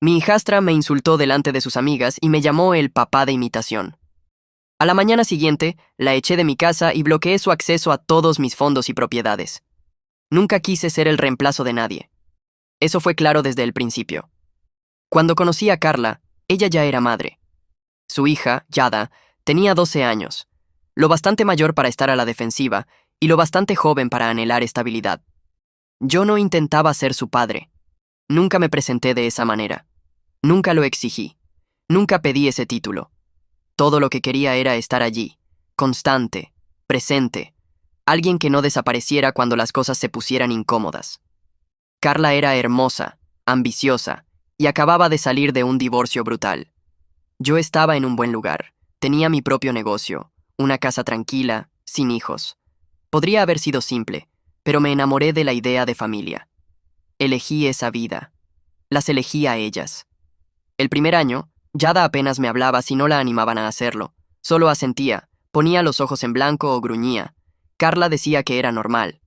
Mi hijastra me insultó delante de sus amigas y me llamó el papá de imitación. A la mañana siguiente, la eché de mi casa y bloqueé su acceso a todos mis fondos y propiedades. Nunca quise ser el reemplazo de nadie. Eso fue claro desde el principio. Cuando conocí a Carla, ella ya era madre. Su hija, Yada, tenía 12 años, lo bastante mayor para estar a la defensiva y lo bastante joven para anhelar estabilidad. Yo no intentaba ser su padre. Nunca me presenté de esa manera. Nunca lo exigí. Nunca pedí ese título. Todo lo que quería era estar allí, constante, presente, alguien que no desapareciera cuando las cosas se pusieran incómodas. Carla era hermosa, ambiciosa, y acababa de salir de un divorcio brutal. Yo estaba en un buen lugar, tenía mi propio negocio, una casa tranquila, sin hijos. Podría haber sido simple, pero me enamoré de la idea de familia. Elegí esa vida. Las elegí a ellas. El primer año, Yada apenas me hablaba si no la animaban a hacerlo. Solo asentía, ponía los ojos en blanco o gruñía. Carla decía que era normal.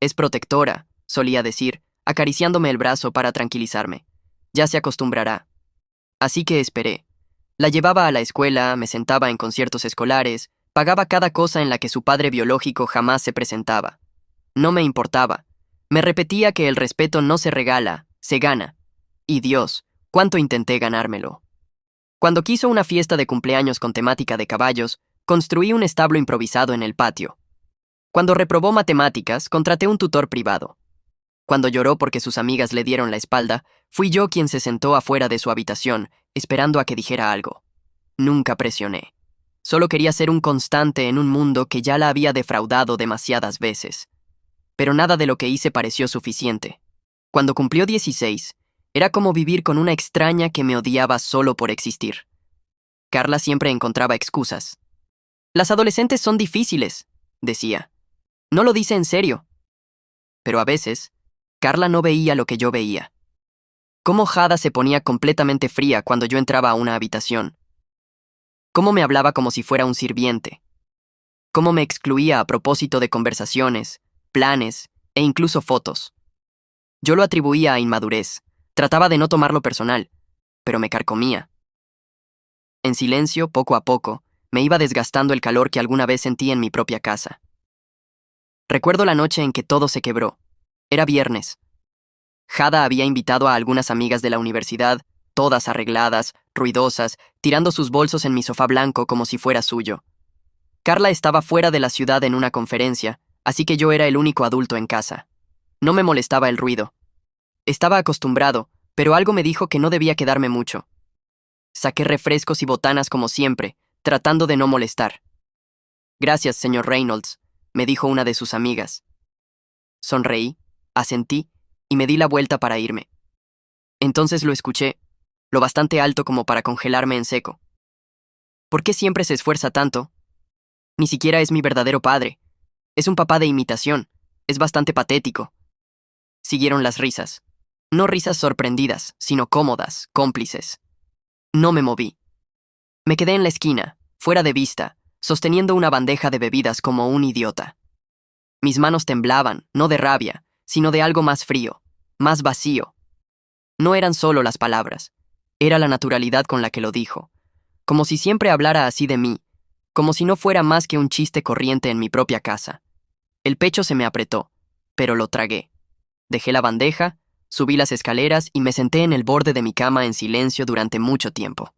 Es protectora, solía decir, acariciándome el brazo para tranquilizarme. Ya se acostumbrará. Así que esperé. La llevaba a la escuela, me sentaba en conciertos escolares, pagaba cada cosa en la que su padre biológico jamás se presentaba. No me importaba. Me repetía que el respeto no se regala, se gana. Y Dios, cuánto intenté ganármelo. Cuando quiso una fiesta de cumpleaños con temática de caballos, construí un establo improvisado en el patio. Cuando reprobó matemáticas, contraté un tutor privado. Cuando lloró porque sus amigas le dieron la espalda, fui yo quien se sentó afuera de su habitación, esperando a que dijera algo. Nunca presioné. Solo quería ser un constante en un mundo que ya la había defraudado demasiadas veces. Pero nada de lo que hice pareció suficiente. Cuando cumplió 16, era como vivir con una extraña que me odiaba solo por existir. Carla siempre encontraba excusas. Las adolescentes son difíciles, decía. No lo dice en serio. Pero a veces, Carla no veía lo que yo veía. Cómo Jada se ponía completamente fría cuando yo entraba a una habitación. Cómo me hablaba como si fuera un sirviente. Cómo me excluía a propósito de conversaciones, planes e incluso fotos. Yo lo atribuía a inmadurez. Trataba de no tomarlo personal, pero me carcomía. En silencio, poco a poco, me iba desgastando el calor que alguna vez sentí en mi propia casa. Recuerdo la noche en que todo se quebró. Era viernes. Jada había invitado a algunas amigas de la universidad, todas arregladas, ruidosas, tirando sus bolsos en mi sofá blanco como si fuera suyo. Carla estaba fuera de la ciudad en una conferencia, así que yo era el único adulto en casa. No me molestaba el ruido. Estaba acostumbrado, pero algo me dijo que no debía quedarme mucho. Saqué refrescos y botanas como siempre, tratando de no molestar. Gracias, señor Reynolds, me dijo una de sus amigas. Sonreí, asentí y me di la vuelta para irme. Entonces lo escuché, lo bastante alto como para congelarme en seco. ¿Por qué siempre se esfuerza tanto? Ni siquiera es mi verdadero padre. Es un papá de imitación. Es bastante patético. Siguieron las risas. No risas sorprendidas, sino cómodas, cómplices. No me moví. Me quedé en la esquina, fuera de vista, sosteniendo una bandeja de bebidas como un idiota. Mis manos temblaban, no de rabia, sino de algo más frío, más vacío. No eran solo las palabras, era la naturalidad con la que lo dijo, como si siempre hablara así de mí, como si no fuera más que un chiste corriente en mi propia casa. El pecho se me apretó, pero lo tragué. Dejé la bandeja, subí las escaleras y me senté en el borde de mi cama en silencio durante mucho tiempo.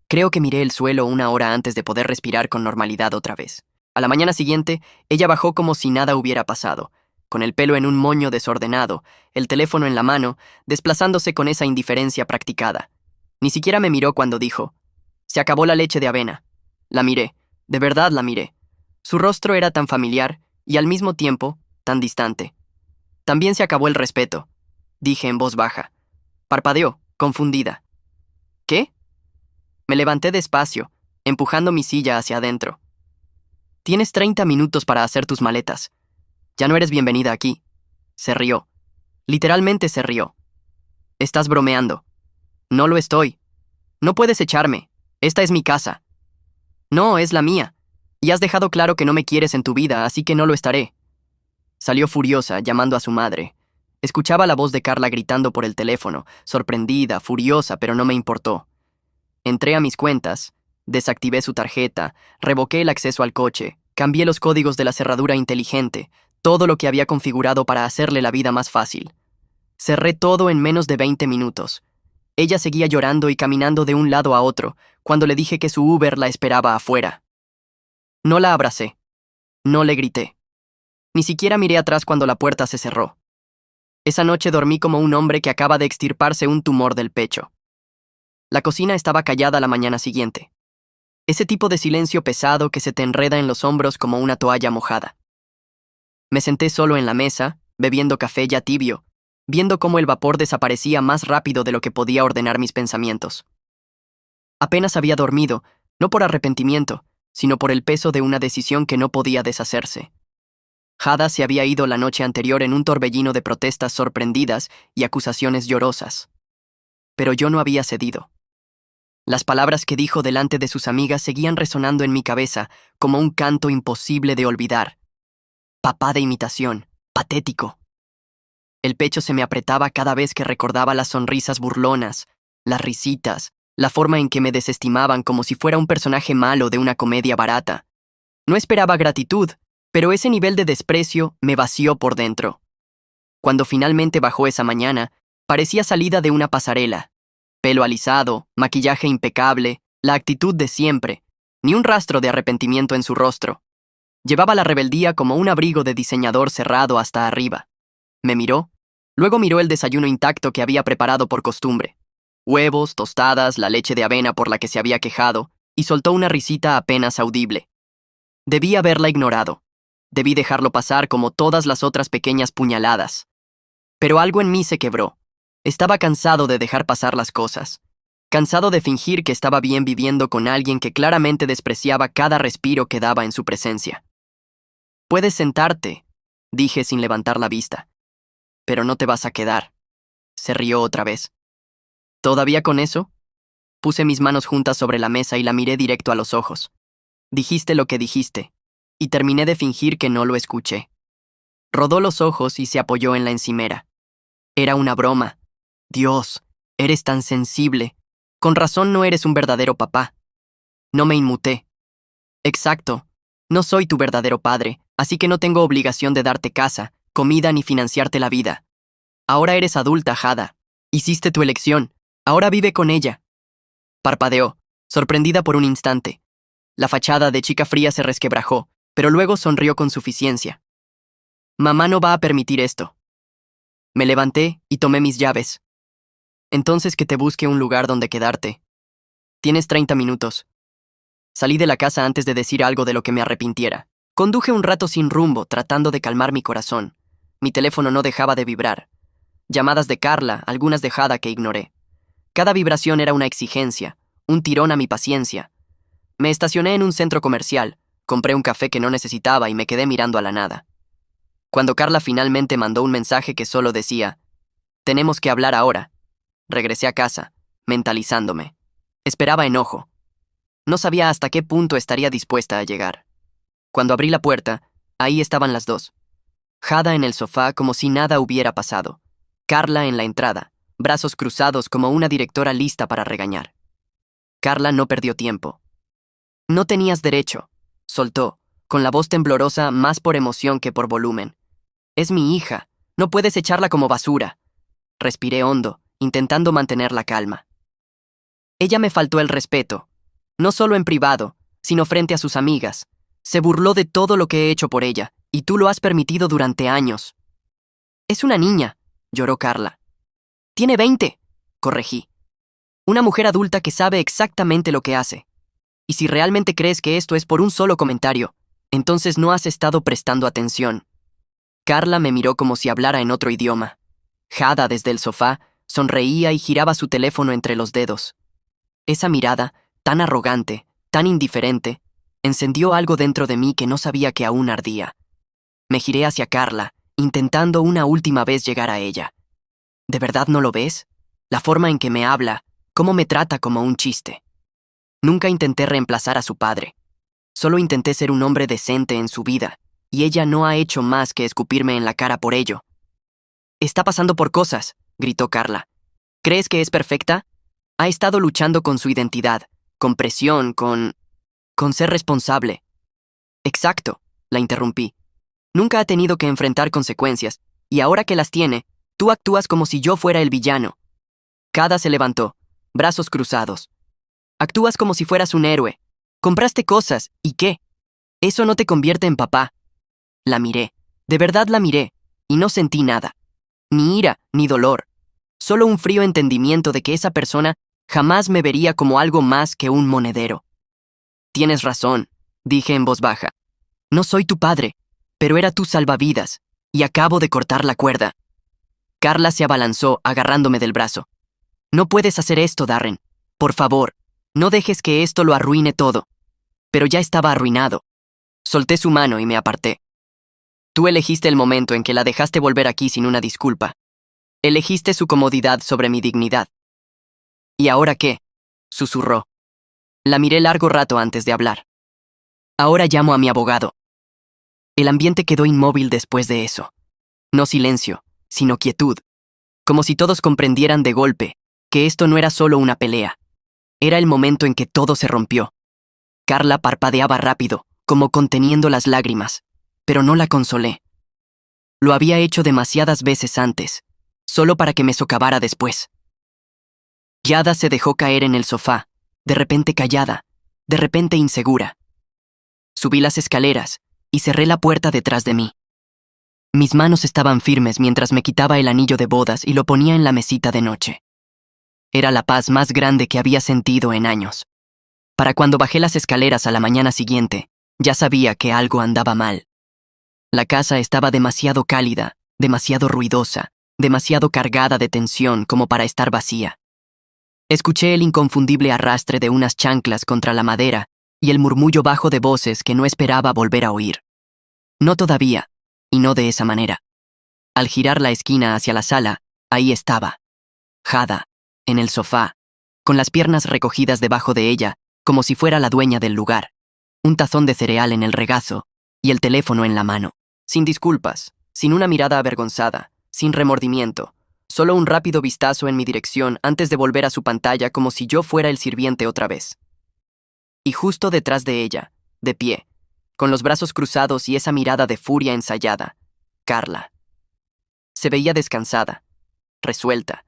Creo que miré el suelo una hora antes de poder respirar con normalidad otra vez. A la mañana siguiente, ella bajó como si nada hubiera pasado, con el pelo en un moño desordenado, el teléfono en la mano, desplazándose con esa indiferencia practicada. Ni siquiera me miró cuando dijo, «Se acabó la leche de avena». La miré, de verdad la miré. Su rostro era tan familiar y al mismo tiempo tan distante. «También se acabó el respeto», dije en voz baja. Parpadeó, confundida. «¿Qué?» Me levanté despacio, empujando mi silla hacia adentro. «Tienes 30 minutos para hacer tus maletas. Ya no eres bienvenida aquí». Se rió. Literalmente se rió. «Estás bromeando». «No lo estoy. No puedes echarme. Esta es mi casa». «No, es la mía. Y has dejado claro que no me quieres en tu vida, así que no lo estaré». Salió furiosa, llamando a su madre. Escuchaba la voz de Carla gritando por el teléfono, sorprendida, furiosa, pero no me importó. Entré a mis cuentas, desactivé su tarjeta, revoqué el acceso al coche, cambié los códigos de la cerradura inteligente, todo lo que había configurado para hacerle la vida más fácil. Cerré todo en menos de 20 minutos. Ella seguía llorando y caminando de un lado a otro, cuando le dije que su Uber la esperaba afuera. No la abracé. No le grité. Ni siquiera miré atrás cuando la puerta se cerró. Esa noche dormí como un hombre que acaba de extirparse un tumor del pecho. La cocina estaba callada la mañana siguiente. Ese tipo de silencio pesado que se te enreda en los hombros como una toalla mojada. Me senté solo en la mesa, bebiendo café ya tibio, viendo cómo el vapor desaparecía más rápido de lo que podía ordenar mis pensamientos. Apenas había dormido, no por arrepentimiento, sino por el peso de una decisión que no podía deshacerse. Hada se había ido la noche anterior en un torbellino de protestas sorprendidas y acusaciones llorosas. Pero yo no había cedido. Las palabras que dijo delante de sus amigas seguían resonando en mi cabeza como un canto imposible de olvidar. Papá de imitación, patético. El pecho se me apretaba cada vez que recordaba las sonrisas burlonas, las risitas, la forma en que me desestimaban como si fuera un personaje malo de una comedia barata. No esperaba gratitud, pero ese nivel de desprecio me vació por dentro. Cuando finalmente bajó esa mañana, parecía salida de una pasarela. Pelo alisado, maquillaje impecable, la actitud de siempre, ni un rastro de arrepentimiento en su rostro. Llevaba la rebeldía como un abrigo de diseñador cerrado hasta arriba. Me miró, luego miró el desayuno intacto que había preparado por costumbre. Huevos, tostadas, la leche de avena por la que se había quejado, y soltó una risita apenas audible. Debí haberla ignorado. Debí dejarlo pasar como todas las otras pequeñas puñaladas. Pero algo en mí se quebró. Estaba cansado de dejar pasar las cosas. Cansado de fingir que estaba bien viviendo con alguien que claramente despreciaba cada respiro que daba en su presencia. «Puedes sentarte», dije sin levantar la vista. «Pero no te vas a quedar». Se rió otra vez. ¿Todavía con eso? Puse mis manos juntas sobre la mesa y la miré directo a los ojos. Dijiste lo que dijiste, y terminé de fingir que no lo escuché. Rodó los ojos y se apoyó en la encimera. Era una broma. Dios, eres tan sensible. Con razón no eres un verdadero papá. No me inmuté. Exacto. No soy tu verdadero padre, así que no tengo obligación de darte casa, comida ni financiarte la vida. Ahora eres adulta, Hada. Hiciste tu elección. Ahora vive con ella. Parpadeó, sorprendida por un instante. La fachada de chica fría se resquebrajó, pero luego sonrió con suficiencia. Mamá no va a permitir esto. Me levanté y tomé mis llaves. Entonces que te busque un lugar donde quedarte. Tienes 30 minutos. Salí de la casa antes de decir algo de lo que me arrepintiera. Conduje un rato sin rumbo, tratando de calmar mi corazón. Mi teléfono no dejaba de vibrar. Llamadas de Carla, algunas de Hada que ignoré. Cada vibración era una exigencia, un tirón a mi paciencia. Me estacioné en un centro comercial, compré un café que no necesitaba y me quedé mirando a la nada. Cuando Carla finalmente mandó un mensaje que solo decía, «Tenemos que hablar ahora», regresé a casa, mentalizándome. Esperaba enojo. No sabía hasta qué punto estaría dispuesta a llegar. Cuando abrí la puerta, ahí estaban las dos. Hada en el sofá como si nada hubiera pasado. Carla en la entrada, brazos cruzados como una directora lista para regañar. Carla no perdió tiempo. «No tenías derecho», soltó, con la voz temblorosa más por emoción que por volumen. «Es mi hija, no puedes echarla como basura». Respiré hondo, intentando mantener la calma. Ella me faltó el respeto, no solo en privado, sino frente a sus amigas. Se burló de todo lo que he hecho por ella, y tú lo has permitido durante años. «Es una niña», lloró Carla. «Tiene 20», corregí. «Una mujer adulta que sabe exactamente lo que hace. Y si realmente crees que esto es por un solo comentario, entonces no has estado prestando atención». Carla me miró como si hablara en otro idioma. Hada, desde el sofá, sonreía y giraba su teléfono entre los dedos. Esa mirada, tan arrogante, tan indiferente, encendió algo dentro de mí que no sabía que aún ardía. Me giré hacia Carla, intentando una última vez llegar a ella. ¿De verdad no lo ves? La forma en que me habla, cómo me trata como un chiste. Nunca intenté reemplazar a su padre. Solo intenté ser un hombre decente en su vida, y ella no ha hecho más que escupirme en la cara por ello. Está pasando por cosas, gritó Carla. ¿Crees que es perfecta? Ha estado luchando con su identidad, con presión, con ser responsable. Exacto, la interrumpí. Nunca ha tenido que enfrentar consecuencias, y ahora que las tiene, tú actúas como si yo fuera el villano. Cada se levantó, brazos cruzados. Actúas como si fueras un héroe. Compraste cosas, ¿y qué? Eso no te convierte en papá. La miré, de verdad la miré, y no sentí nada. Ni ira, ni dolor. Solo un frío entendimiento de que esa persona jamás me vería como algo más que un monedero. Tienes razón, dije en voz baja. No soy tu padre, pero era tu salvavidas, y acabo de cortar la cuerda. Carla se abalanzó, agarrándome del brazo. No puedes hacer esto, Darren. Por favor, no dejes que esto lo arruine todo. Pero ya estaba arruinado. Solté su mano y me aparté. Tú elegiste el momento en que la dejaste volver aquí sin una disculpa. Elegiste su comodidad sobre mi dignidad. ¿Y ahora qué? Susurró. La miré largo rato antes de hablar. Ahora llamo a mi abogado. El ambiente quedó inmóvil después de eso. No silencio, sino quietud. Como si todos comprendieran de golpe que esto no era solo una pelea. Era el momento en que todo se rompió. Carla parpadeaba rápido, como conteniendo las lágrimas, pero no la consolé. Lo había hecho demasiadas veces antes, solo para que me socavara después. Yada se dejó caer en el sofá, de repente callada, de repente insegura. Subí las escaleras y cerré la puerta detrás de mí. Mis manos estaban firmes mientras me quitaba el anillo de bodas y lo ponía en la mesita de noche. Era la paz más grande que había sentido en años. Para cuando bajé las escaleras a la mañana siguiente, ya sabía que algo andaba mal. La casa estaba demasiado cálida, demasiado ruidosa, demasiado cargada de tensión como para estar vacía. Escuché el inconfundible arrastre de unas chanclas contra la madera y el murmullo bajo de voces que no esperaba volver a oír. No todavía, y no de esa manera. Al girar la esquina hacia la sala, ahí estaba. Jada, en el sofá, con las piernas recogidas debajo de ella, como si fuera la dueña del lugar, un tazón de cereal en el regazo y el teléfono en la mano. Sin disculpas, sin una mirada avergonzada, sin remordimiento, solo un rápido vistazo en mi dirección antes de volver a su pantalla como si yo fuera el sirviente otra vez. Y justo detrás de ella, de pie, con los brazos cruzados y esa mirada de furia ensayada, Carla. Se veía descansada, resuelta,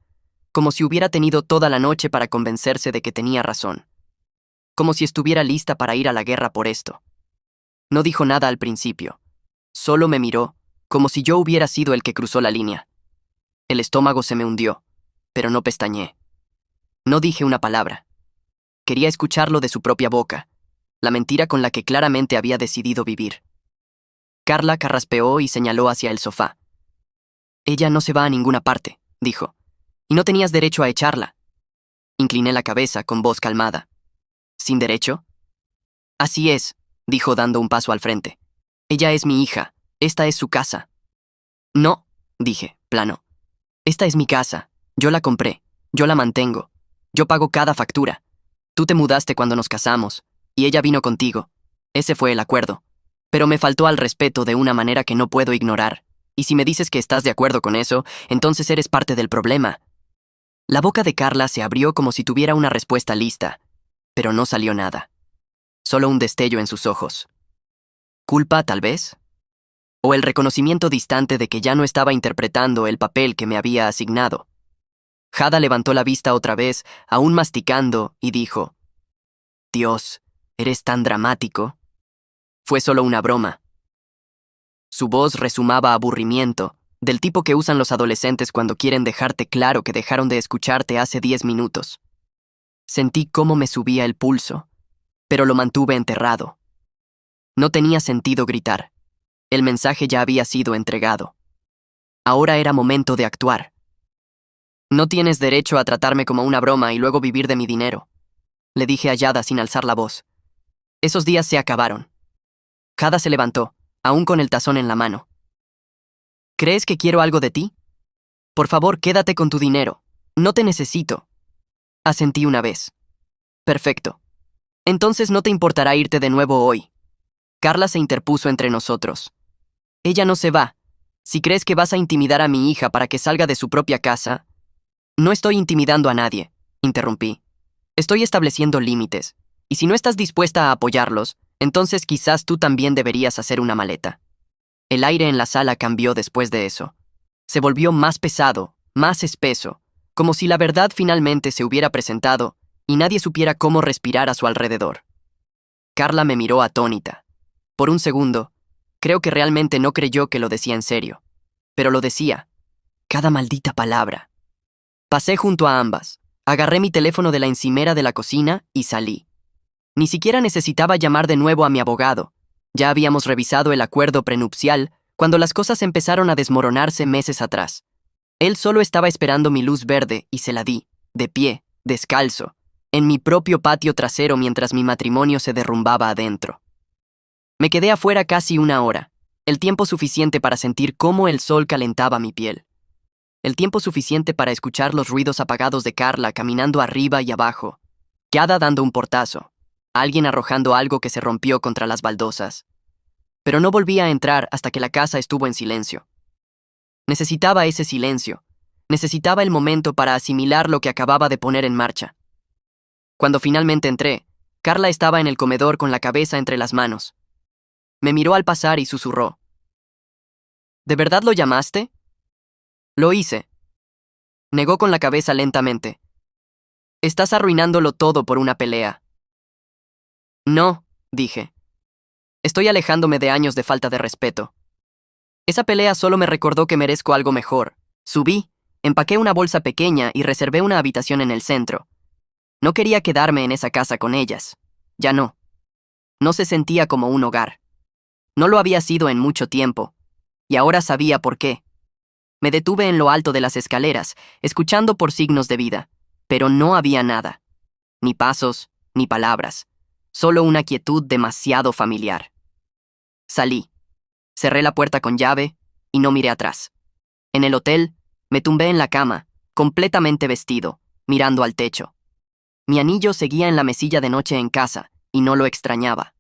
como si hubiera tenido toda la noche para convencerse de que tenía razón. Como si estuviera lista para ir a la guerra por esto. No dijo nada al principio. Solo me miró, como si yo hubiera sido el que cruzó la línea. El estómago se me hundió, pero no pestañeé. No dije una palabra. Quería escucharlo de su propia boca, la mentira con la que claramente había decidido vivir. Carla carraspeó y señaló hacia el sofá. Ella no se va a ninguna parte, dijo, y no tenías derecho a echarla. Incliné la cabeza con voz calmada. ¿Sin derecho? Así es, dijo dando un paso al frente. Ella es mi hija, esta es su casa. No, dije, plano. Esta es mi casa, yo la compré, yo la mantengo, yo pago cada factura. Tú te mudaste cuando nos casamos, y ella vino contigo. Ese fue el acuerdo. Pero me faltó al respeto de una manera que no puedo ignorar. Y si me dices que estás de acuerdo con eso, entonces eres parte del problema. La boca de Carla se abrió como si tuviera una respuesta lista, pero no salió nada. Solo un destello en sus ojos. ¿Culpa, tal vez? ¿O el reconocimiento distante de que ya no estaba interpretando el papel que me había asignado? Jada levantó la vista otra vez, aún masticando, y dijo, «Dios, eres tan dramático». Fue solo una broma. Su voz resumaba aburrimiento, del tipo que usan los adolescentes cuando quieren dejarte claro que dejaron de escucharte hace 10 minutos. Sentí cómo me subía el pulso, pero lo mantuve enterrado. No tenía sentido gritar. El mensaje ya había sido entregado. Ahora era momento de actuar. No tienes derecho a tratarme como una broma y luego vivir de mi dinero, le dije a Yada sin alzar la voz. Esos días se acabaron. Jada se levantó, aún con el tazón en la mano. ¿Crees que quiero algo de ti? Por favor, quédate con tu dinero. No te necesito. Asentí una vez. Perfecto. Entonces no te importará irte de nuevo hoy. Carla se interpuso entre nosotros. Ella no se va. Si crees que vas a intimidar a mi hija para que salga de su propia casa... No estoy intimidando a nadie, interrumpí. Estoy estableciendo límites, y si no estás dispuesta a apoyarlos, entonces quizás tú también deberías hacer una maleta. El aire en la sala cambió después de eso. Se volvió más pesado, más espeso, como si la verdad finalmente se hubiera presentado y nadie supiera cómo respirar a su alrededor. Carla me miró atónita. Por un segundo, creo que realmente no creyó que lo decía en serio. Pero lo decía. Cada maldita palabra. Pasé junto a ambas, agarré mi teléfono de la encimera de la cocina y salí. Ni siquiera necesitaba llamar de nuevo a mi abogado. Ya habíamos revisado el acuerdo prenupcial cuando las cosas empezaron a desmoronarse meses atrás. Él solo estaba esperando mi luz verde y se la di, de pie, descalzo, en mi propio patio trasero mientras mi matrimonio se derrumbaba adentro. Me quedé afuera casi una hora, el tiempo suficiente para sentir cómo el sol calentaba mi piel. El tiempo suficiente para escuchar los ruidos apagados de Carla caminando arriba y abajo, Yada dando un portazo, alguien arrojando algo que se rompió contra las baldosas. Pero no volví a entrar hasta que la casa estuvo en silencio. Necesitaba ese silencio. Necesitaba el momento para asimilar lo que acababa de poner en marcha. Cuando finalmente entré, Carla estaba en el comedor con la cabeza entre las manos. Me miró al pasar y susurró. ¿De verdad lo llamaste? Lo hice. Negó con la cabeza lentamente. Estás arruinándolo todo por una pelea. No, dije. Estoy alejándome de años de falta de respeto. Esa pelea solo me recordó que merezco algo mejor. Subí, empaqué una bolsa pequeña y reservé una habitación en el centro. No quería quedarme en esa casa con ellas. Ya no. No se sentía como un hogar. No lo había sido en mucho tiempo. Y ahora sabía por qué. Me detuve en lo alto de las escaleras, escuchando por signos de vida, pero no había nada. Ni pasos, ni palabras. Solo una quietud demasiado familiar. Salí. Cerré la puerta con llave y no miré atrás. En el hotel, me tumbé en la cama, completamente vestido, mirando al techo. Mi anillo seguía en la mesilla de noche en casa, y no lo extrañaba.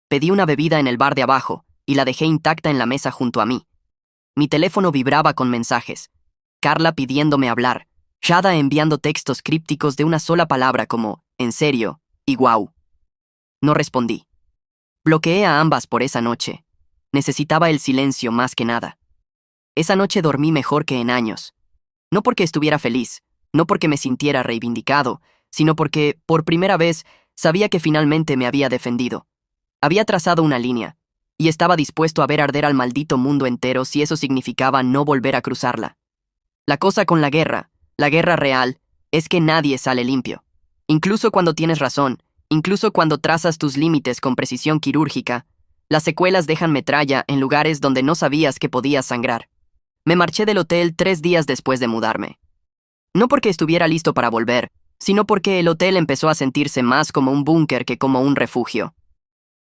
Pedí una bebida en el bar de abajo, y la dejé intacta en la mesa junto a mí. Mi teléfono vibraba con mensajes. Carla pidiéndome hablar, Shada enviando textos crípticos de una sola palabra como «en serio» y «guau». No respondí. Bloqueé a ambas por esa noche. Necesitaba el silencio más que nada. Esa noche dormí mejor que en años. No porque estuviera feliz, no porque me sintiera reivindicado, sino porque, por primera vez, sabía que finalmente me había defendido. Había trazado una línea, y estaba dispuesto a ver arder al maldito mundo entero si eso significaba no volver a cruzarla. La cosa con la guerra real, es que nadie sale limpio. Incluso cuando tienes razón, incluso cuando trazas tus límites con precisión quirúrgica, las secuelas dejan metralla en lugares donde no sabías que podías sangrar. Me marché del hotel 3 días después de mudarme. No porque estuviera listo para volver, sino porque el hotel empezó a sentirse más como un búnker que como un refugio.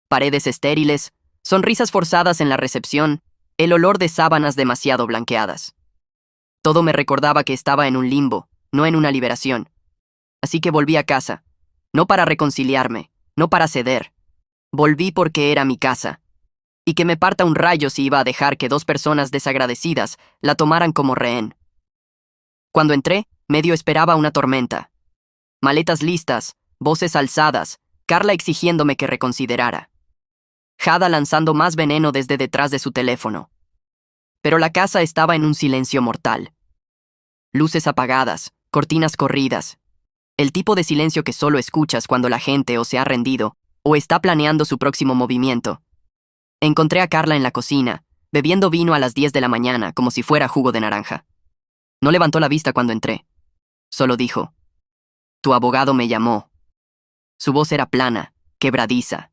Paredes estériles, sonrisas forzadas en la recepción, el olor de sábanas demasiado blanqueadas. Todo me recordaba que estaba en un limbo, no en una liberación. Así que volví a casa, no para reconciliarme, no para ceder. Volví porque era mi casa. Y que me parta un rayo si iba a dejar que 2 personas desagradecidas la tomaran como rehén. Cuando entré, medio esperaba una tormenta. Maletas listas, voces alzadas, Carla exigiéndome que reconsiderara. Jada lanzando más veneno desde detrás de su teléfono. Pero la casa estaba en un silencio mortal. Luces apagadas, cortinas corridas. El tipo de silencio que solo escuchas cuando la gente o se ha rendido, o está planeando su próximo movimiento. Encontré a Carla en la cocina, bebiendo vino a las 10 de la mañana como si fuera jugo de naranja. No levantó la vista cuando entré. Solo dijo, «Tu abogado me llamó». Su voz era plana, quebradiza.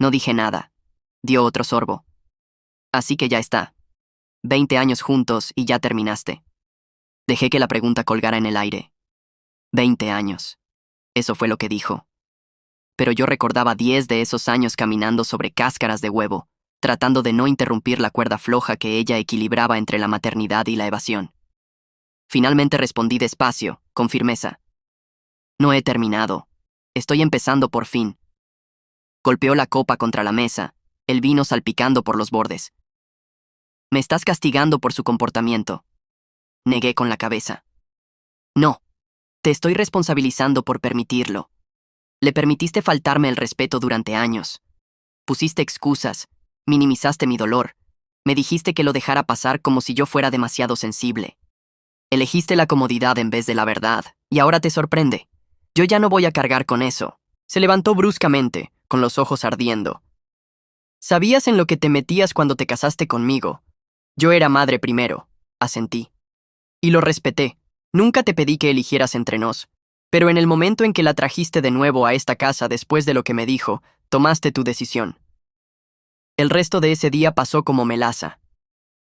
No dije nada. Dio otro sorbo. «Así que ya está. 20 años juntos y ya terminaste». Dejé que la pregunta colgara en el aire. 20 años. Eso fue lo que dijo. Pero yo recordaba 10 de esos años caminando sobre cáscaras de huevo, tratando de no interrumpir la cuerda floja que ella equilibraba entre la maternidad y la evasión. Finalmente respondí despacio, con firmeza. «No he terminado. Estoy empezando por fin». Golpeó la copa contra la mesa, el vino salpicando por los bordes. Me estás castigando por su comportamiento. Negué con la cabeza. No, te estoy responsabilizando por permitirlo. Le permitiste faltarme el respeto durante años. Pusiste excusas, minimizaste mi dolor. Me dijiste que lo dejara pasar como si yo fuera demasiado sensible. Elegiste la comodidad en vez de la verdad, y ahora te sorprende. Yo ya no voy a cargar con eso. Se levantó bruscamente, con los ojos ardiendo. Sabías en lo que te metías cuando te casaste conmigo. Yo era madre primero, asentí. Y lo respeté. Nunca te pedí que eligieras entre nos. Pero en el momento en que la trajiste de nuevo a esta casa después de lo que me dijo, tomaste tu decisión. El resto de ese día pasó como melaza.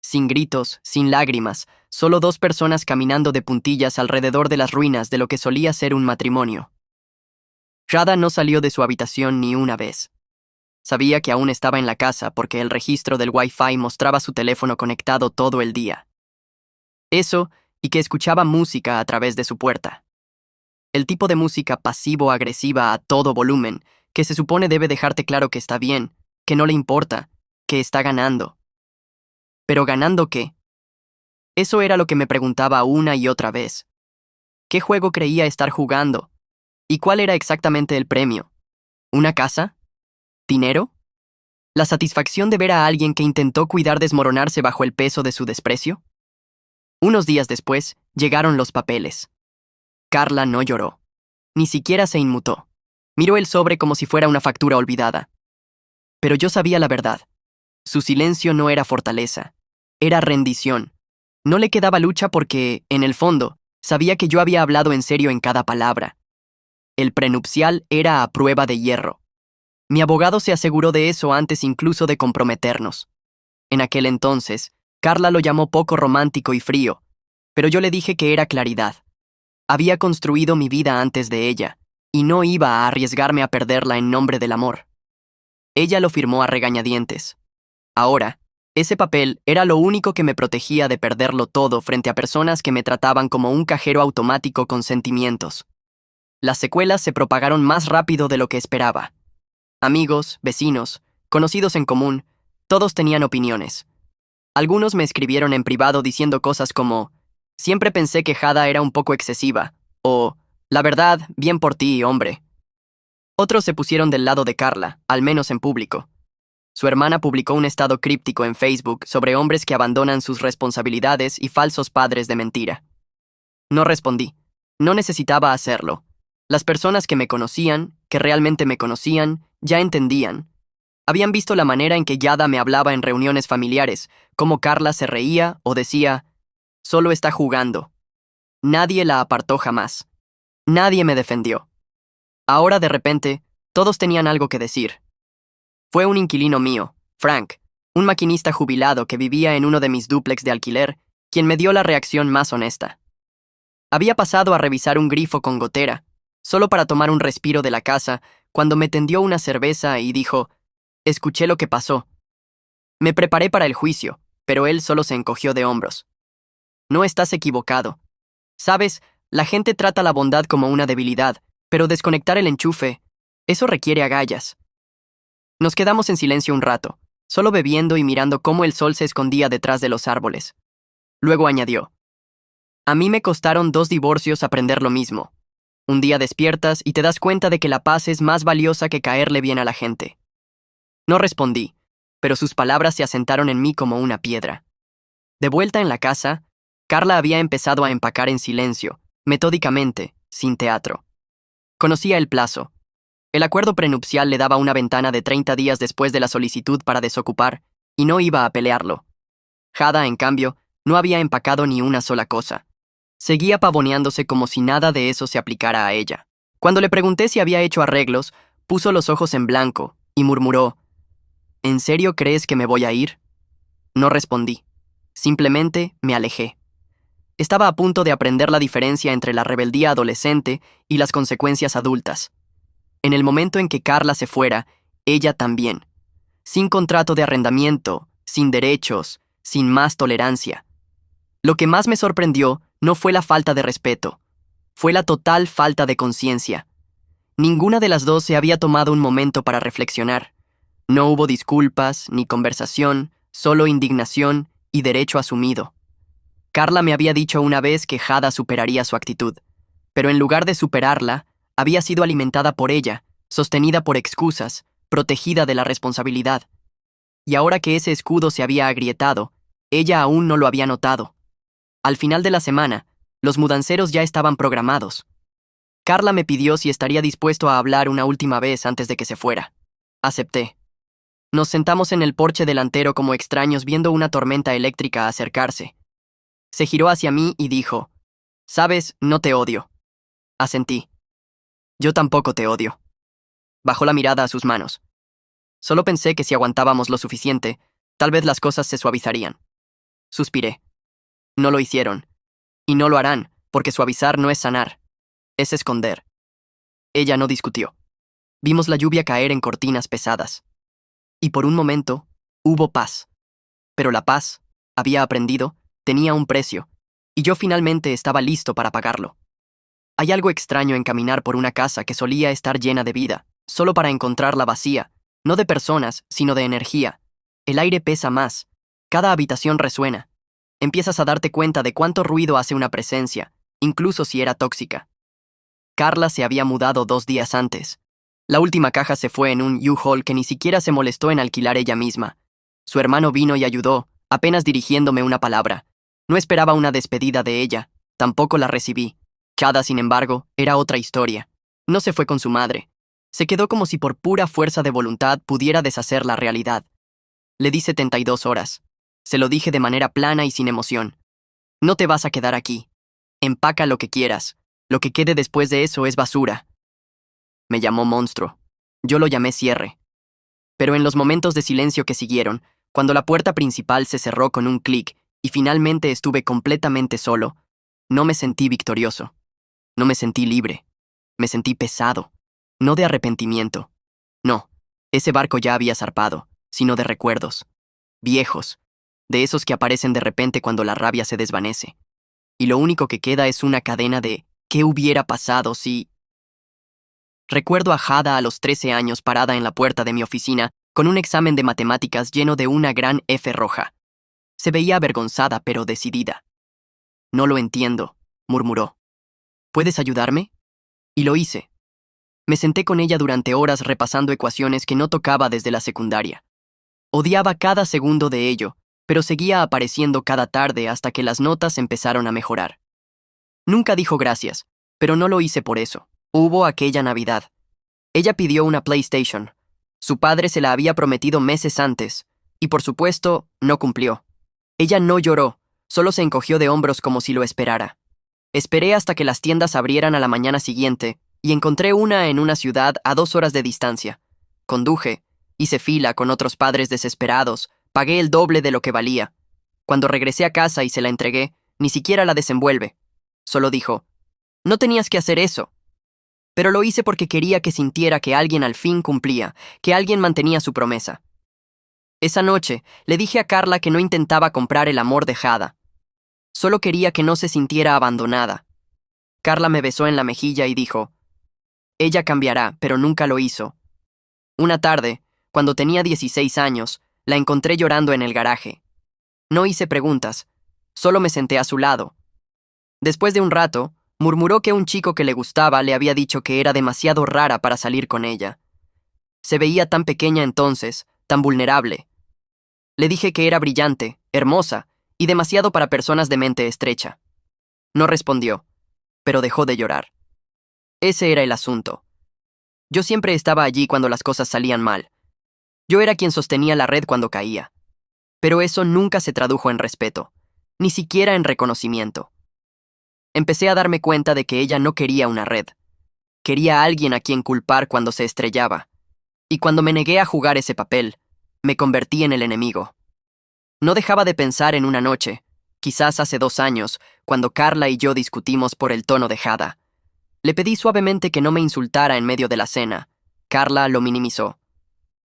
Sin gritos, sin lágrimas, solo dos personas caminando de puntillas alrededor de las ruinas de lo que solía ser un matrimonio. Radha no salió de su habitación ni una vez. Sabía que aún estaba en la casa porque el registro del Wi-Fi mostraba su teléfono conectado todo el día. Eso, y que escuchaba música a través de su puerta. El tipo de música pasivo-agresiva a todo volumen, que se supone debe dejarte claro que está bien, que no le importa, que está ganando. ¿Pero ganando qué? Eso era lo que me preguntaba una y otra vez. ¿Qué juego creía estar jugando? ¿Y cuál era exactamente el premio? ¿Una casa? ¿Dinero? ¿La satisfacción de ver a alguien que intentó cuidar desmoronarse bajo el peso de su desprecio? Unos días después, llegaron los papeles. Carla no lloró. Ni siquiera se inmutó. Miró el sobre como si fuera una factura olvidada. Pero yo sabía la verdad. Su silencio no era fortaleza. Era rendición. No le quedaba lucha porque, en el fondo, sabía que yo había hablado en serio en cada palabra. El prenupcial era a prueba de hierro. Mi abogado se aseguró de eso antes incluso de comprometernos. En aquel entonces, Carla lo llamó poco romántico y frío, pero yo le dije que era claridad. Había construido mi vida antes de ella, y no iba a arriesgarme a perderla en nombre del amor. Ella lo firmó a regañadientes. Ahora, ese papel era lo único que me protegía de perderlo todo frente a personas que me trataban como un cajero automático con sentimientos. Las secuelas se propagaron más rápido de lo que esperaba. Amigos, vecinos, conocidos en común, todos tenían opiniones. Algunos me escribieron en privado diciendo cosas como: «Siempre pensé que Jada era un poco excesiva», o «La verdad, bien por ti, hombre». Otros se pusieron del lado de Carla, al menos en público. Su hermana publicó un estado críptico en Facebook sobre hombres que abandonan sus responsabilidades y falsos padres de mentira. No respondí. No necesitaba hacerlo. Las personas que me conocían, que realmente me conocían, ya entendían. Habían visto la manera en que Yada me hablaba en reuniones familiares, cómo Carla se reía o decía: «Solo está jugando». Nadie la apartó jamás. Nadie me defendió. Ahora, de repente, todos tenían algo que decir. Fue un inquilino mío, Frank, un maquinista jubilado que vivía en uno de mis dúplex de alquiler, quien me dio la reacción más honesta. Había pasado a revisar un grifo con gotera, solo para tomar un respiro de la casa, cuando me tendió una cerveza y dijo: «Escuché lo que pasó». Me preparé para el juicio, pero él solo se encogió de hombros. «No estás equivocado. Sabes, la gente trata la bondad como una debilidad, pero desconectar el enchufe, eso requiere agallas». Nos quedamos en silencio un rato, solo bebiendo y mirando cómo el sol se escondía detrás de los árboles. Luego añadió: «A mí me costaron 2 divorcios aprender lo mismo. Un día despiertas y te das cuenta de que la paz es más valiosa que caerle bien a la gente». No respondí, pero sus palabras se asentaron en mí como una piedra. De vuelta en la casa, Carla había empezado a empacar en silencio, metódicamente, sin teatro. Conocía el plazo. El acuerdo prenupcial le daba una ventana de 30 días después de la solicitud para desocupar, y no iba a pelearlo. Jada, en cambio, no había empacado ni una sola cosa. Seguía pavoneándose como si nada de eso se aplicara a ella. Cuando le pregunté si había hecho arreglos, puso los ojos en blanco y murmuró: «¿En serio crees que me voy a ir?». No respondí. Simplemente me alejé. Estaba a punto de aprender la diferencia entre la rebeldía adolescente y las consecuencias adultas. En el momento en que Carla se fuera, ella también. Sin contrato de arrendamiento, sin derechos, sin más tolerancia. Lo que más me sorprendió no fue la falta de respeto, fue la total falta de conciencia. Ninguna de las dos se había tomado un momento para reflexionar. No hubo disculpas, ni conversación, solo indignación y derecho asumido. Carla me había dicho una vez que Hada superaría su actitud, pero en lugar de superarla, había sido alimentada por ella, sostenida por excusas, protegida de la responsabilidad. Y ahora que ese escudo se había agrietado, ella aún no lo había notado. Al final de la semana, los mudanceros ya estaban programados. Carla me pidió si estaría dispuesto a hablar una última vez antes de que se fuera. Acepté. Nos sentamos en el porche delantero como extraños viendo una tormenta eléctrica acercarse. Se giró hacia mí y dijo, «Sabes, no te odio». Asentí. «Yo tampoco te odio». Bajó la mirada a sus manos. Solo pensé que si aguantábamos lo suficiente, tal vez las cosas se suavizarían. Suspiré. No lo hicieron. Y no lo harán, porque suavizar no es sanar. Es esconder. Ella no discutió. Vimos la lluvia caer en cortinas pesadas. Y por un momento, hubo paz. Pero la paz, había aprendido, tenía un precio, y yo finalmente estaba listo para pagarlo. Hay algo extraño en caminar por una casa que solía estar llena de vida, solo para encontrarla vacía, no de personas, sino de energía. El aire pesa más, cada habitación resuena. Empiezas a darte cuenta de cuánto ruido hace una presencia, incluso si era tóxica. Carla se había mudado 2 días antes. La última caja se fue en un U-Haul que ni siquiera se molestó en alquilar ella misma. Su hermano vino y ayudó, apenas dirigiéndome una palabra. No esperaba una despedida de ella, tampoco la recibí. Chada, sin embargo, era otra historia. No se fue con su madre. Se quedó como si por pura fuerza de voluntad pudiera deshacer la realidad. Le di 72 horas. Se lo dije de manera plana y sin emoción. No te vas a quedar aquí. Empaca lo que quieras. Lo que quede después de eso es basura. Me llamó monstruo. Yo lo llamé cierre. Pero en los momentos de silencio que siguieron, cuando la puerta principal se cerró con un clic y finalmente estuve completamente solo, no me sentí victorioso. No me sentí libre. Me sentí pesado. No de arrepentimiento. No, ese barco ya había zarpado, sino de recuerdos. Viejos. De esos que aparecen de repente cuando la rabia se desvanece. Y lo único que queda es una cadena de ¿qué hubiera pasado si...? Recuerdo a Hada a los 13 años parada en la puerta de mi oficina con un examen de matemáticas lleno de una gran F roja. Se veía avergonzada pero decidida. «No lo entiendo», murmuró. «¿Puedes ayudarme?» Y lo hice. Me senté con ella durante horas repasando ecuaciones que no tocaba desde la secundaria. Odiaba cada segundo de ello, pero seguía apareciendo cada tarde hasta que las notas empezaron a mejorar. Nunca dijo gracias, pero no lo hice por eso. Hubo aquella Navidad. Ella pidió una PlayStation. Su padre se la había prometido meses antes, y por supuesto, no cumplió. Ella no lloró, solo se encogió de hombros como si lo esperara. Esperé hasta que las tiendas abrieran a la mañana siguiente, y encontré una en una ciudad a 2 horas de distancia. Conduje, hice fila con otros padres desesperados, pagué el doble de lo que valía. Cuando regresé a casa y se la entregué, ni siquiera la desenvuelve. Solo dijo, «No tenías que hacer eso». Pero lo hice porque quería que sintiera que alguien al fin cumplía, que alguien mantenía su promesa. Esa noche, le dije a Carla que no intentaba comprar el amor de Hada. Solo quería que no se sintiera abandonada. Carla me besó en la mejilla y dijo, «Ella cambiará, pero nunca lo hizo». Una tarde, cuando tenía 16 años, la encontré llorando en el garaje. No hice preguntas, solo me senté a su lado. Después de un rato, murmuró que un chico que le gustaba le había dicho que era demasiado rara para salir con ella. Se veía tan pequeña entonces, tan vulnerable. Le dije que era brillante, hermosa, y demasiado para personas de mente estrecha. No respondió, pero dejó de llorar. Ese era el asunto. Yo siempre estaba allí cuando las cosas salían mal. Yo era quien sostenía la red cuando caía. Pero eso nunca se tradujo en respeto, ni siquiera en reconocimiento. Empecé a darme cuenta de que ella no quería una red. Quería a alguien a quien culpar cuando se estrellaba. Y cuando me negué a jugar ese papel, me convertí en el enemigo. No dejaba de pensar en una noche, quizás hace 2 años, cuando Carla y yo discutimos por el tono de Hada. Le pedí suavemente que no me insultara en medio de la cena. Carla lo minimizó.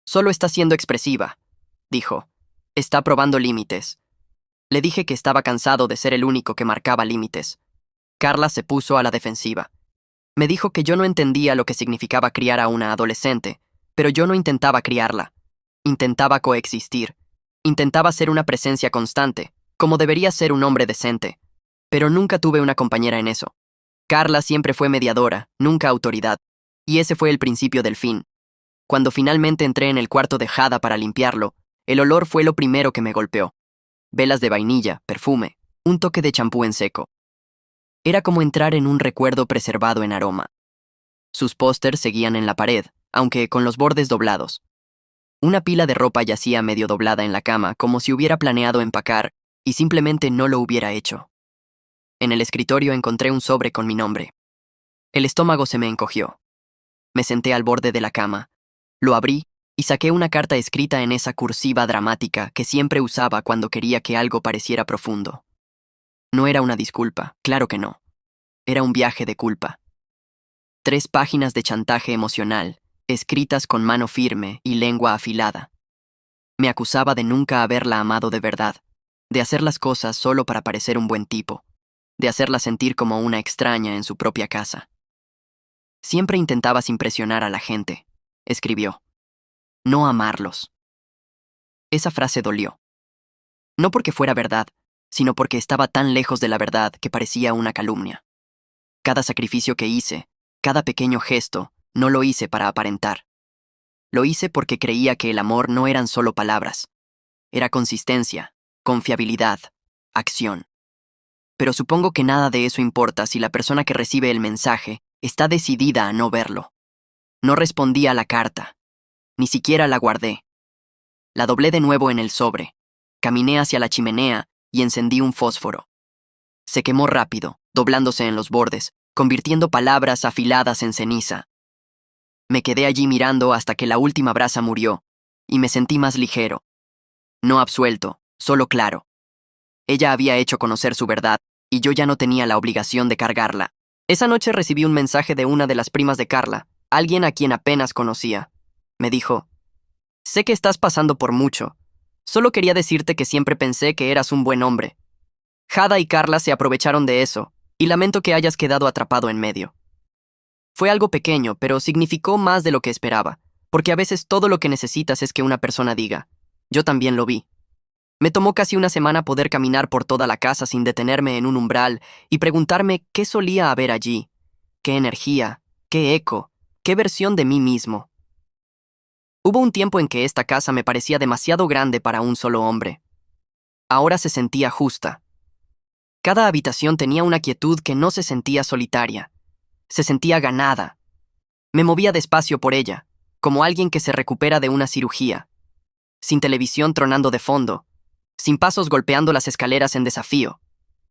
«Solo está siendo expresiva», dijo. «Está probando límites». Le dije que estaba cansado de ser el único que marcaba límites. Carla se puso a la defensiva. Me dijo que yo no entendía lo que significaba criar a una adolescente, pero yo no intentaba criarla. Intentaba coexistir. Intentaba ser una presencia constante, como debería ser un hombre decente, pero nunca tuve una compañera en eso. Carla siempre fue mediadora, nunca autoridad, y ese fue el principio del fin. Cuando finalmente entré en el cuarto de Jada para limpiarlo, el olor fue lo primero que me golpeó. Velas de vainilla, perfume, un toque de champú en seco. Era como entrar en un recuerdo preservado en aroma. Sus pósters seguían en la pared, aunque con los bordes doblados. Una pila de ropa yacía medio doblada en la cama, como si hubiera planeado empacar y simplemente no lo hubiera hecho. En el escritorio encontré un sobre con mi nombre. El estómago se me encogió. Me senté al borde de la cama, lo abrí y saqué una carta escrita en esa cursiva dramática que siempre usaba cuando quería que algo pareciera profundo. No era una disculpa, claro que no. Era un viaje de culpa. 3 páginas de chantaje emocional, escritas con mano firme y lengua afilada. Me acusaba de nunca haberla amado de verdad, de hacer las cosas solo para parecer un buen tipo, de hacerla sentir como una extraña en su propia casa. Siempre intentabas impresionar a la gente, escribió. No amarlos. Esa frase dolió. No porque fuera verdad, sino porque estaba tan lejos de la verdad que parecía una calumnia. Cada sacrificio que hice, cada pequeño gesto, no lo hice para aparentar. Lo hice porque creía que el amor no eran solo palabras. Era consistencia, confiabilidad, acción. Pero supongo que nada de eso importa si la persona que recibe el mensaje está decidida a no verlo. No respondí a la carta. Ni siquiera la guardé. La doblé de nuevo en el sobre. Caminé hacia la chimenea y encendí un fósforo. Se quemó rápido, doblándose en los bordes, convirtiendo palabras afiladas en ceniza. Me quedé allí mirando hasta que la última brasa murió, y me sentí más ligero. No absuelto, solo claro. Ella había hecho conocer su verdad, y yo ya no tenía la obligación de cargarla. Esa noche recibí un mensaje de una de las primas de Carla, alguien a quien apenas conocía. Me dijo: sé que estás pasando por mucho. Solo quería decirte que siempre pensé que eras un buen hombre. Jada y Carla se aprovecharon de eso, y lamento que hayas quedado atrapado en medio. Fue algo pequeño, pero significó más de lo que esperaba, porque a veces todo lo que necesitas es que una persona diga: yo también lo vi. Me tomó casi una semana poder caminar por toda la casa sin detenerme en un umbral y preguntarme qué solía haber allí, qué energía, qué eco, qué versión de mí mismo. Hubo un tiempo en que esta casa me parecía demasiado grande para un solo hombre. Ahora se sentía justa. Cada habitación tenía una quietud que no se sentía solitaria. Se sentía ganada. Me movía despacio por ella, como alguien que se recupera de una cirugía. Sin televisión tronando de fondo, sin pasos golpeando las escaleras en desafío,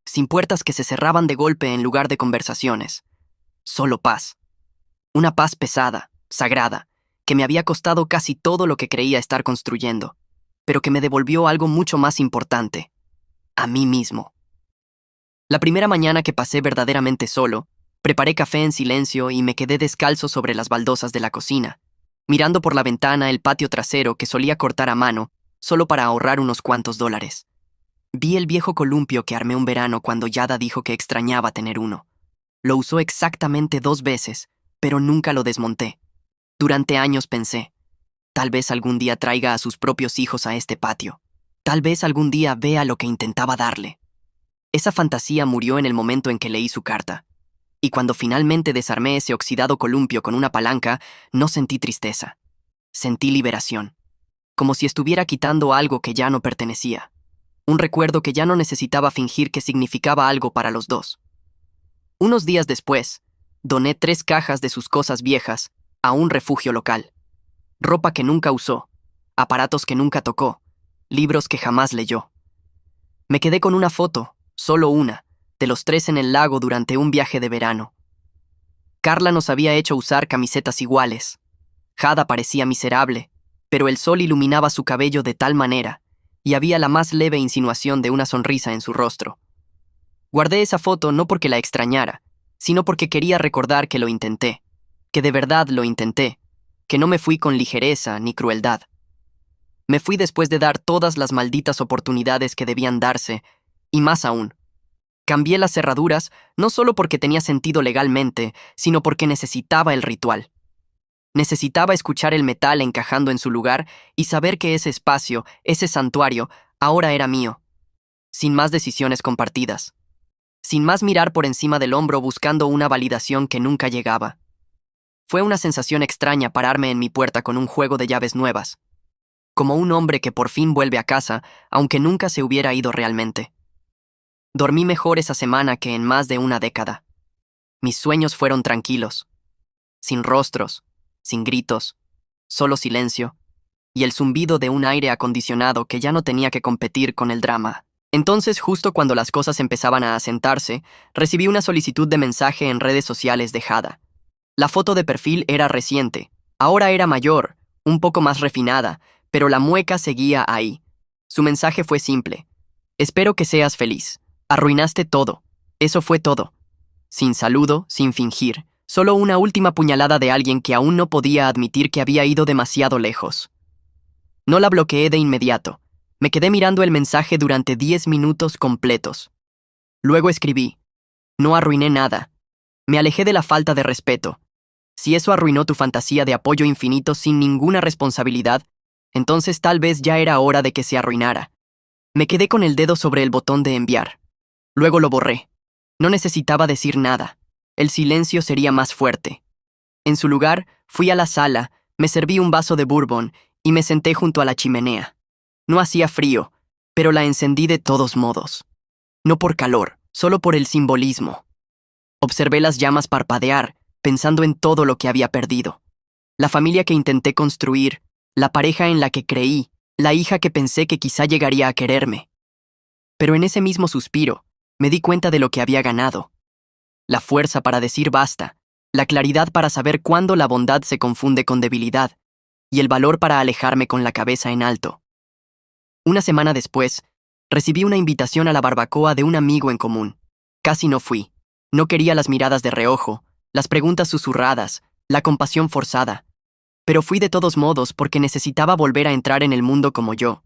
sin puertas que se cerraban de golpe en lugar de conversaciones. Solo paz. Una paz pesada, sagrada, que me había costado casi todo lo que creía estar construyendo, pero que me devolvió algo mucho más importante: a mí mismo. La primera mañana que pasé verdaderamente solo, preparé café en silencio y me quedé descalzo sobre las baldosas de la cocina, mirando por la ventana el patio trasero que solía cortar a mano, solo para ahorrar unos cuantos dólares. Vi el viejo columpio que armé un verano cuando Yada dijo que extrañaba tener uno. Lo usó exactamente 2 veces, pero nunca lo desmonté. Durante años pensé: tal vez algún día traiga a sus propios hijos a este patio. Tal vez algún día vea lo que intentaba darle. Esa fantasía murió en el momento en que leí su carta. Y cuando finalmente desarmé ese oxidado columpio con una palanca, no sentí tristeza. Sentí liberación. Como si estuviera quitando algo que ya no pertenecía. Un recuerdo que ya no necesitaba fingir que significaba algo para los dos. Unos días después, doné 3 cajas de sus cosas viejas a un refugio local. Ropa que nunca usó, aparatos que nunca tocó, libros que jamás leyó. Me quedé con una foto, solo una, de los 3 en el lago durante un viaje de verano. Carla nos había hecho usar camisetas iguales. Jada parecía miserable, pero el sol iluminaba su cabello de tal manera, y había la más leve insinuación de una sonrisa en su rostro. Guardé esa foto no porque la extrañara, sino porque quería recordar que lo intenté, que de verdad lo intenté, que no me fui con ligereza ni crueldad. Me fui después de dar todas las malditas oportunidades que debían darse, y más aún. Cambié las cerraduras no solo porque tenía sentido legalmente, sino porque necesitaba el ritual. Necesitaba escuchar el metal encajando en su lugar y saber que ese espacio, ese santuario, ahora era mío. Sin más decisiones compartidas. Sin más mirar por encima del hombro buscando una validación que nunca llegaba. Fue una sensación extraña pararme en mi puerta con un juego de llaves nuevas. Como un hombre que por fin vuelve a casa, aunque nunca se hubiera ido realmente. Dormí mejor esa semana que en más de una década. Mis sueños fueron tranquilos. Sin rostros, sin gritos, solo silencio, y el zumbido de un aire acondicionado que ya no tenía que competir con el drama. Entonces, justo cuando las cosas empezaban a asentarse, recibí una solicitud de mensaje en redes sociales de Hada. La foto de perfil era reciente, ahora era mayor, un poco más refinada, pero la mueca seguía ahí. Su mensaje fue simple. Espero que seas feliz. Arruinaste todo. Eso fue todo. Sin saludo, sin fingir, solo una última puñalada de alguien que aún no podía admitir que había ido demasiado lejos. No la bloqueé de inmediato. Me quedé mirando el mensaje durante 10 minutos completos. Luego escribí. No arruiné nada. Me alejé de la falta de respeto. Si eso arruinó tu fantasía de apoyo infinito sin ninguna responsabilidad, entonces tal vez ya era hora de que se arruinara. Me quedé con el dedo sobre el botón de enviar. Luego lo borré. No necesitaba decir nada. El silencio sería más fuerte. En su lugar, fui a la sala, me serví un vaso de bourbon y me senté junto a la chimenea. No hacía frío, pero la encendí de todos modos. No por calor, solo por el simbolismo. Observé las llamas parpadear, pensando en todo lo que había perdido. La familia que intenté construir, la pareja en la que creí, la hija que pensé que quizá llegaría a quererme. Pero en ese mismo suspiro, me di cuenta de lo que había ganado. La fuerza para decir basta, la claridad para saber cuándo la bondad se confunde con debilidad, y el valor para alejarme con la cabeza en alto. Una semana después, recibí una invitación a la barbacoa de un amigo en común. Casi no fui. No quería las miradas de reojo, las preguntas susurradas, la compasión forzada. Pero fui de todos modos porque necesitaba volver a entrar en el mundo como yo.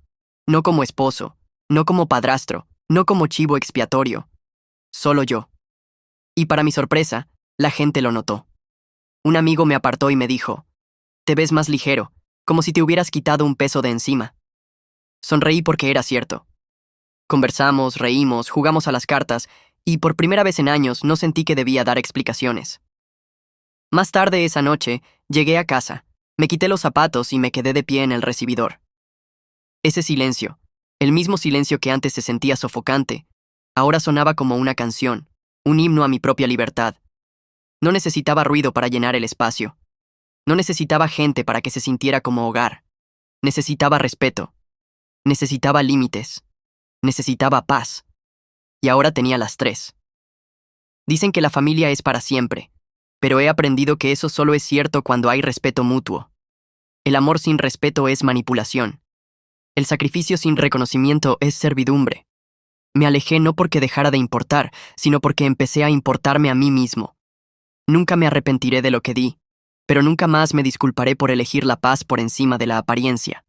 No como esposo, no como padrastro, no como chivo expiatorio. Solo yo. Y para mi sorpresa, la gente lo notó. Un amigo me apartó y me dijo, «Te ves más ligero, como si te hubieras quitado un peso de encima». Sonreí porque era cierto. Conversamos, reímos, jugamos a las cartas, y por primera vez en años no sentí que debía dar explicaciones. Más tarde esa noche, llegué a casa, me quité los zapatos y me quedé de pie en el recibidor. Ese silencio, el mismo silencio que antes se sentía sofocante, ahora sonaba como una canción, un himno a mi propia libertad. No necesitaba ruido para llenar el espacio. No necesitaba gente para que se sintiera como hogar. Necesitaba respeto. Necesitaba límites. Necesitaba paz. Y ahora tenía las tres. Dicen que la familia es para siempre, pero he aprendido que eso solo es cierto cuando hay respeto mutuo. El amor sin respeto es manipulación. El sacrificio sin reconocimiento es servidumbre. Me alejé no porque dejara de importar, sino porque empecé a importarme a mí mismo. Nunca me arrepentiré de lo que di, pero nunca más me disculparé por elegir la paz por encima de la apariencia.